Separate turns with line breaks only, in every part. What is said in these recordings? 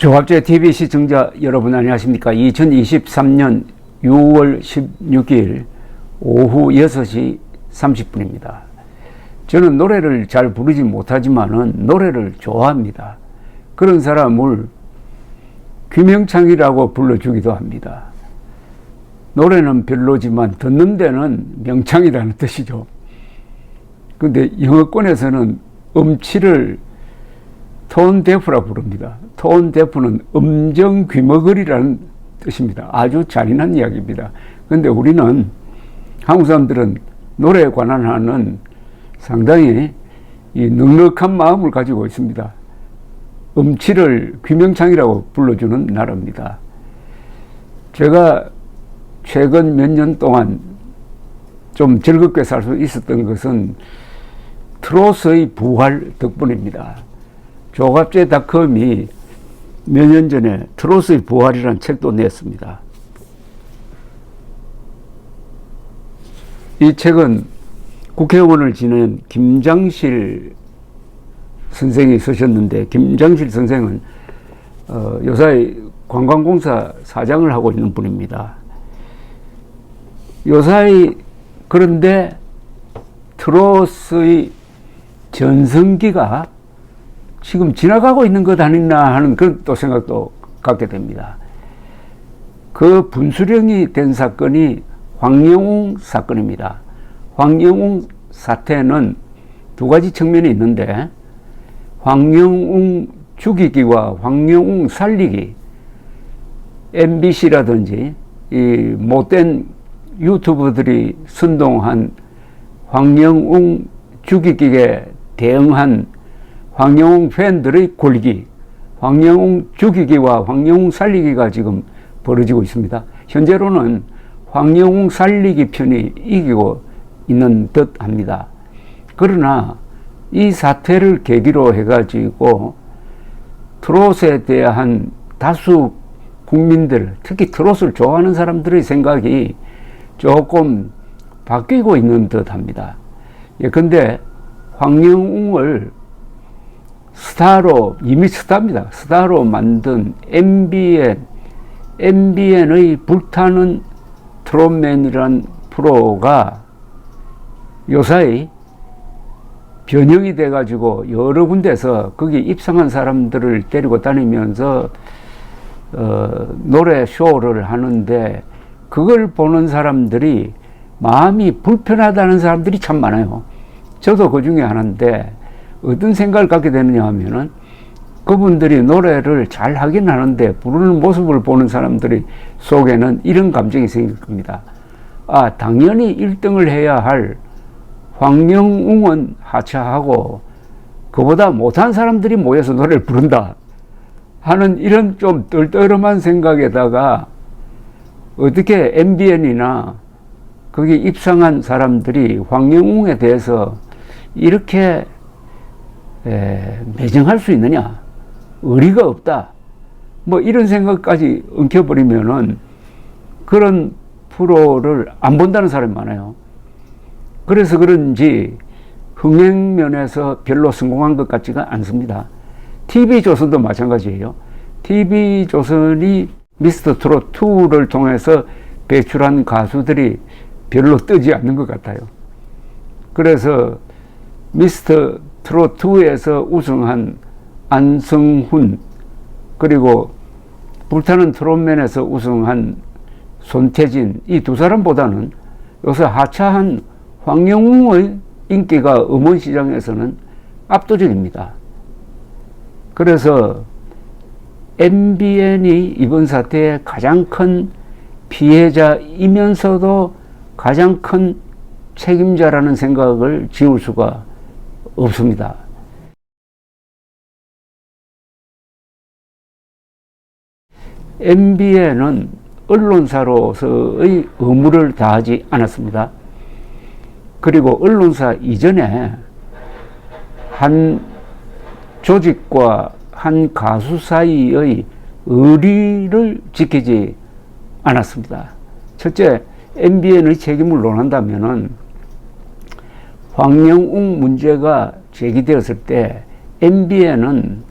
조갑제 TV 시청자 여러분 안녕하십니까? 2023년 6월 16일 오후 6시 30분입니다. 저는 노래를 잘 부르지 못하지만은 노래를 좋아합니다. 그런 사람을 귀명창이라고 불러주기도 합니다. 노래는 별로지만 듣는 데는 명창이라는 뜻이죠. 근데 영어권에서는 음치를 톤 데프라 부릅니다. 톤 데프는 음정 귀머거리라는 뜻입니다. 아주 잔인한 이야기입니다. 근데 우리는 한국 사람들은 노래에 관한하는 상당히 이 넉넉한 마음을 가지고 있습니다. 음치를 귀명창이라고 불러주는 나라입니다. 제가 최근 몇 년 동안 좀 즐겁게 살 수 있었던 것은 트로트의 부활 덕분입니다. 조갑제닷컴이 몇 년 전에 트로트의 부활이라는 책도 냈습니다. 이 책은 국회의원을 지낸 김장실 선생이 쓰셨는데, 김장실 선생은 요사이 관광공사 사장을 하고 있는 분입니다. 요사이 그런데 트로트의 전성기가 지금 지나가고 있는 것 아니나 하는 그런 또 생각도 갖게 됩니다. 그 분수령이 된 사건이 황영웅 사건입니다. 황영웅 사태는 두 가지 측면이 있는데, 황영웅 죽이기와 황영웅 살리기, MBC라든지 이 못된 유튜버들이 선동한 황영웅 죽이기에 대응한 황영웅 팬들의 권리기, 황영웅 죽이기와 황영웅 살리기가 지금 벌어지고 있습니다. 현재로는 황영웅 살리기 편이 이기고 있는 듯 합니다. 그러나 이 사태를 계기로 해가지고 트롯에 대한 다수 국민들, 특히 트롯을 좋아하는 사람들의 생각이 조금 바뀌고 있는 듯 합니다. 근데 황영웅을 스타로, 이미 스타입니다. 스타로 만든 MBN의 불타는 트롯맨이란 프로가 요사이 변형이 돼가지고 여러 군데서 거기 입상한 사람들을 데리고 다니면서 노래 쇼를 하는데, 그걸 보는 사람들이 마음이 불편하다는 사람들이 참 많아요. 저도 그 중에 하나인데, 어떤 생각을 갖게 되느냐 하면은, 그분들이 노래를 잘 하긴 하는데 부르는 모습을 보는 사람들이 속에는 이런 감정이 생길 겁니다. 아, 당연히 1등을 해야 할 황영웅은 하차하고 그보다 못한 사람들이 모여서 노래를 부른다 하는 이런 좀 떨떠름한 생각에다가, 어떻게 MBN이나 거기 입상한 사람들이 황영웅에 대해서 이렇게 매정할 수 있느냐, 의리가 없다, 뭐 이런 생각까지 엉켜버리면은 그런 프로를 안 본다는 사람이 많아요. 그래서 그런지 흥행면에서 별로 성공한 것 같지가 않습니다. TV조선도 마찬가지예요. TV조선이 미스터 트롯 2를 통해서 배출한 가수들이 별로 뜨지 않는 것 같아요. 그래서 미스터 트롯 2에서 우승한 안성훈, 그리고 불타는 트롯맨에서 우승한 손태진, 이 두 사람보다는 요새 하차한 황영웅의 인기가 음원 시장에서는 압도적입니다. 그래서 MBN이 이번 사태의 가장 큰 피해자이면서도 가장 큰 책임자라는 생각을 지울 수가 없습니다. MBN은 언론사로서의 의무를 다하지 않았습니다. 그리고 언론사 이전에 한 조직과 한 가수 사이의 의리를 지키지 않았습니다. 첫째, MBN의 책임을 논한다면은 황영웅 문제가 제기되었을 때 MBN은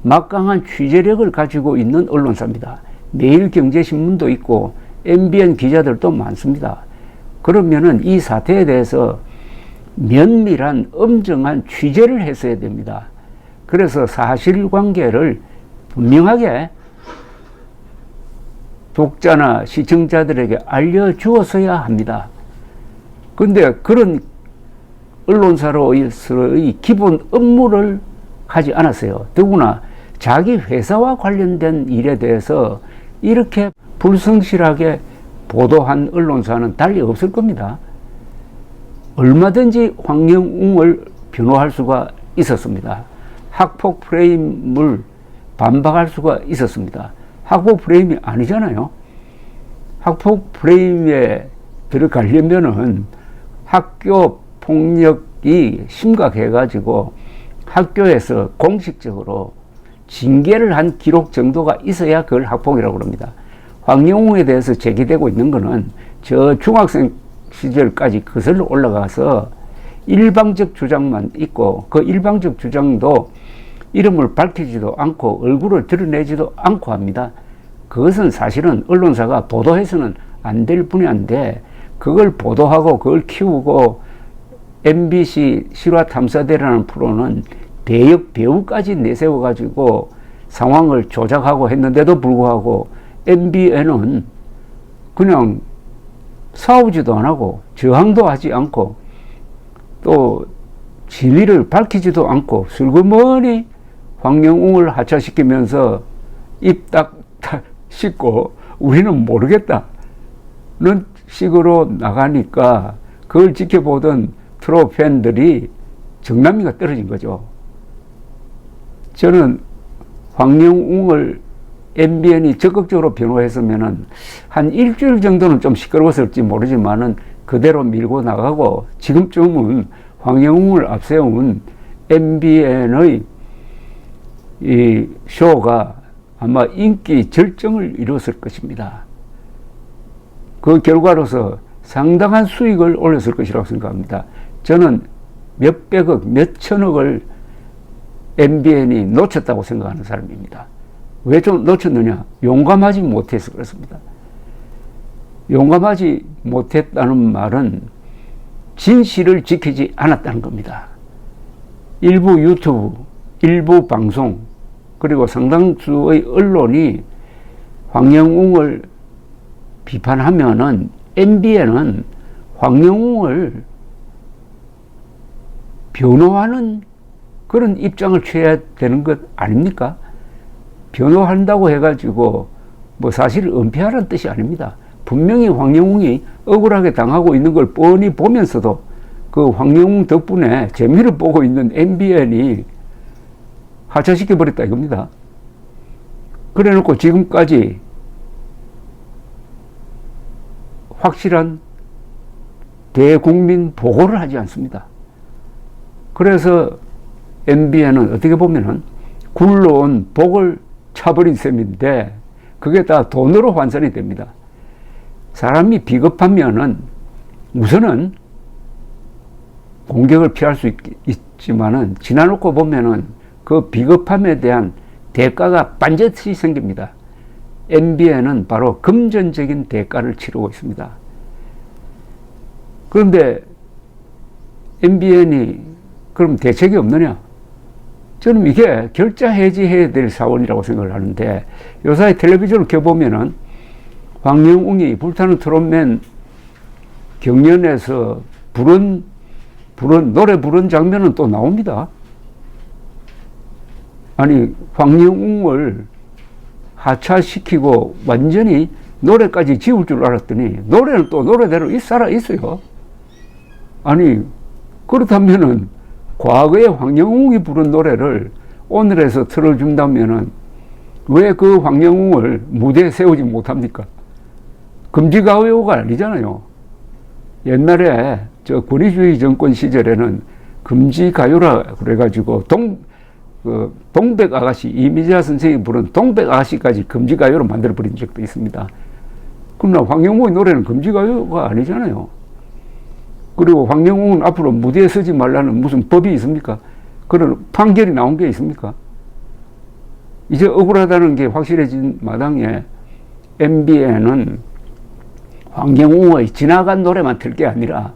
막강한 취재력을 가지고 있는 언론사입니다. 매일경제신문도 있고 MBN 기자들도 많습니다. 그러면은 이 사태에 대해서 면밀한 엄정한 취재를 했어야 됩니다. 그래서 사실관계를 분명하게 독자나 시청자들에게 알려주었어야 합니다. 근데 그런 언론사로서의 기본 업무를 하지 않았어요. 더구나 자기 회사와 관련된 일에 대해서 이렇게 불성실하게 보도한 언론사는 달리 없을 겁니다. 얼마든지 황영웅을 변호할 수가 있었습니다. 학폭 프레임을 반박할 수가 있었습니다. 학폭 프레임이 아니잖아요. 학폭 프레임에 들어가려면은 학교 폭력이 심각해가지고 학교에서 공식적으로 징계를 한 기록 정도가 있어야 그걸 학폭이라고 합니다. 황영웅에 대해서 제기되고 있는 거는 저 중학생 시절까지 거슬러 올라가서 일방적 주장만 있고 그 일방적 주장도 이름을 밝히지도 않고 얼굴을 드러내지도 않고 합니다. 그것은 사실은 언론사가 보도해서는 안 될 분야인데 그걸 보도하고 그걸 키우고 MBC 실화탐사대라는 프로는 대역 배우까지 내세워가지고 상황을 조작하고 했는데도 불구하고 MBN은 그냥 싸우지도 안 하고 저항도 하지 않고 또 진리를 밝히지도 않고 슬그머니 황영웅을 하차시키면서 입 딱 씻고 우리는 모르겠다는 식으로 나가니까 그걸 지켜보던 트롯 팬들이 정남이가 떨어진 거죠. 저는 황영웅을 MBN이 적극적으로 변호했으면은 한 일주일 정도는 좀 시끄러웠을지 모르지만은 그대로 밀고 나가고 지금쯤은 황영웅을 앞세운 MBN의 이 쇼가 아마 인기 절정을 이뤘을 것입니다. 그 결과로서 상당한 수익을 올렸을 것이라고 생각합니다. 저는 몇백억, 몇천억을 MBN이 놓쳤다고 생각하는 사람입니다. 왜 좀 놓쳤느냐? 용감하지 못해서 그렇습니다. 용감하지 못했다는 말은 진실을 지키지 않았다는 겁니다. 일부 유튜브, 일부 방송, 그리고 상당수의 언론이 황영웅을 비판하면은 MBN은 황영웅을 변호하는 그런 입장을 취해야 되는 것 아닙니까? 변호한다고 해가지고 뭐 사실 은폐하라는 뜻이 아닙니다. 분명히 황영웅이 억울하게 당하고 있는 걸 뻔히 보면서도 그 황영웅 덕분에 재미를 보고 있는 MBN이 하차시켜버렸다 이겁니다. 그래 놓고 지금까지 확실한 대국민 보고를 하지 않습니다. 그래서 MBN은 어떻게 보면은 굴러온 복을 차버린 셈인데 그게 다 돈으로 환산이 됩니다. 사람이 비겁하면은 우선은 공격을 피할 수 있지만은 지나놓고 보면은 그 비겁함에 대한 대가가 반드시 생깁니다. MBN은 바로 금전적인 대가를 치르고 있습니다. 그런데 MBN이 그럼 대책이 없느냐? 저는 이게 결자 해지해야 될 사원이라고 생각을 하는데 요사이 텔레비전을 켜보면은 황영웅이 불타는 트롯맨 경연에서 노래 부른 장면은 또 나옵니다. 아니 황영웅을 하차시키고 완전히 노래까지 지울 줄 알았더니 노래는 또 노래대로 살아 있어요. 아니 그렇다면은 과거에 황영웅이 부른 노래를 오늘에서 틀어준다면은 왜 그 황영웅을 무대에 세우지 못합니까? 금지가요가 아니잖아요. 옛날에 저 권위주의 정권 시절에는 금지가요라 그래가지고 동백 아가씨, 이미자 선생이 부른 동백 아가씨까지 금지가요로 만들어버린 적도 있습니다. 그러나 황영웅의 노래는 금지가요가 아니잖아요. 그리고 황영웅은 앞으로 무대에 서지 말라는 무슨 법이 있습니까? 그런 판결이 나온 게 있습니까? 이제 억울하다는 게 확실해진 마당에 MBN은 황영웅의 지나간 노래만 틀 게 아니라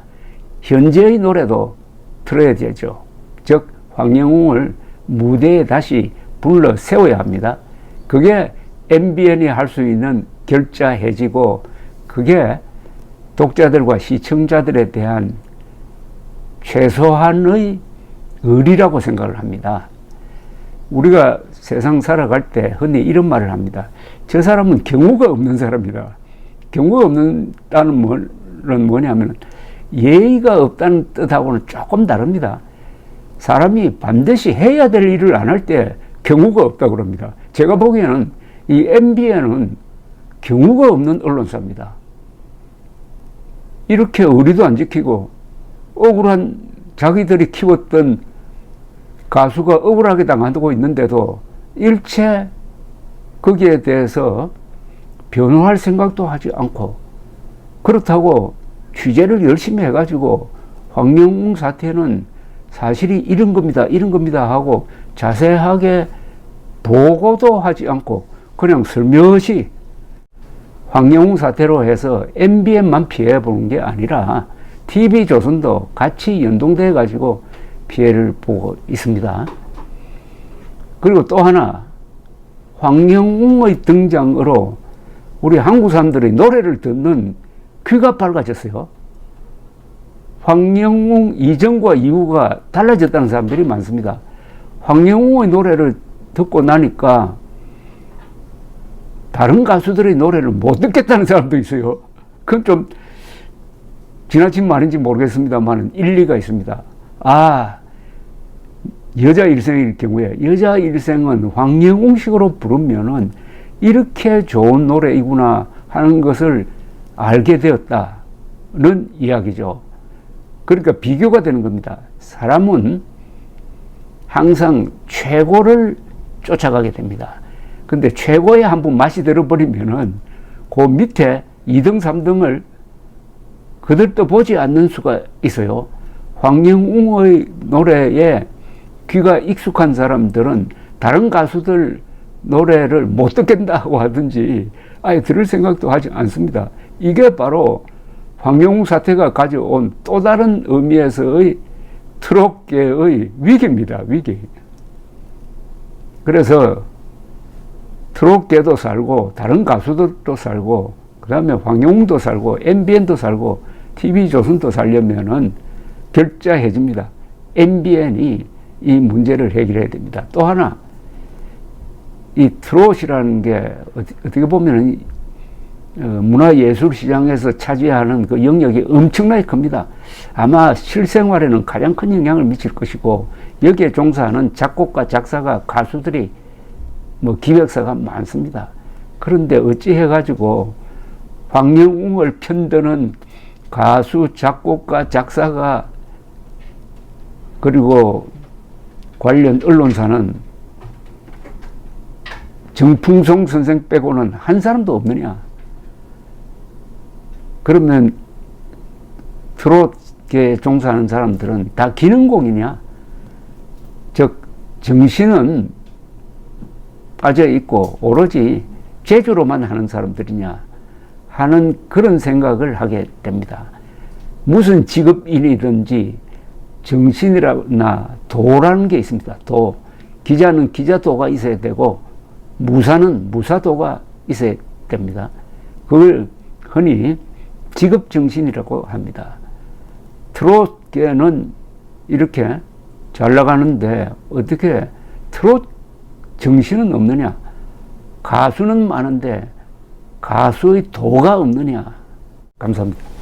현재의 노래도 틀어야 되죠. 즉 황영웅을 무대에 다시 불러 세워야 합니다. 그게 MBN이 할 수 있는 결자해지고 그게 독자들과 시청자들에 대한 최소한의 의리라고 생각을 합니다. 우리가 세상 살아갈 때 흔히 이런 말을 합니다. 저 사람은 경우가 없는 사람이다. 경우가 없다는 말은 뭐냐면 예의가 없다는 뜻하고는 조금 다릅니다. 사람이 반드시 해야 될 일을 안 할 때 경우가 없다고 그럽니다. 제가 보기에는 이 MBN은 경우가 없는 언론사입니다. 이렇게 의리도 안 지키고 억울한 자기들이 키웠던 가수가 억울하게 당하고 있는데도 일체 거기에 대해서 변호할 생각도 하지 않고 그렇다고 취재를 열심히 해가지고 황영웅 사태는 사실이 이런 겁니다 하고 자세하게 보고도 하지 않고 그냥 슬며시 황영웅 사태로 해서 MBN만 피해 보는 게 아니라 TV조선도 같이 연동돼 가지고 피해를 보고 있습니다. 그리고 또 하나 황영웅의 등장으로 우리 한국 사람들이 노래를 듣는 귀가 밝아졌어요. 황영웅 이전과 이후가 달라졌다는 사람들이 많습니다. 황영웅의 노래를 듣고 나니까 다른 가수들의 노래를 못 듣겠다는 사람도 있어요. 그건 좀 지나친 말인지 모르겠습니다만 일리가 있습니다. 여자 일생일 경우에 여자 일생은 황영웅식으로 부르면은 이렇게 좋은 노래이구나 하는 것을 알게 되었다는 이야기죠. 그러니까 비교가 되는 겁니다. 사람은 항상 최고를 쫓아가게 됩니다. 근데 최고에 한번 맛이 들어버리면은 그 밑에 2등, 3등을 그들도 보지 않는 수가 있어요. 황영웅의 노래에 귀가 익숙한 사람들은 다른 가수들 노래를 못 듣겠다고 하든지 아예 들을 생각도 하지 않습니다. 이게 바로 황영웅 사태가 가져온 또 다른 의미에서의 트롯계의 위기입니다. 위기. 그래서 트롯계도 살고 다른 가수들도 살고 그 다음에 황영웅도 살고 MBN도 살고 TV조선도 살려면은 결자해집니다. MBN이 이 문제를 해결해야 됩니다. 또 하나 이 트롯이라는 게 어떻게 보면 문화예술 시장에서 차지하는 그 영역이 엄청나게 큽니다. 아마 실생활에는 가장 큰 영향을 미칠 것이고 여기에 종사하는 작곡가, 작사가, 가수들이 기획사가 많습니다. 그런데 어찌 해가지고 황영웅을 편드는 가수, 작곡가, 작사가 그리고 관련 언론사는 정풍송 선생 빼고는 한 사람도 없느냐? 그러면 트롯계에 종사하는 사람들은 다 기능공이냐? 즉 정신은 빠져 있고 오로지 재주로만 하는 사람들이냐 하는 그런 생각을 하게 됩니다. 무슨 직업인이든지 정신이나 도라는 게 있습니다. 도. 기자는 기자도가 있어야 되고 무사는 무사도가 있어야 됩니다. 그걸 흔히 직업정신이라고 합니다. 트롯계는 이렇게 잘 나가는데 어떻게 트롯 정신은 없느냐? 가수는 많은데 가수의 도가 없느냐? 감사합니다.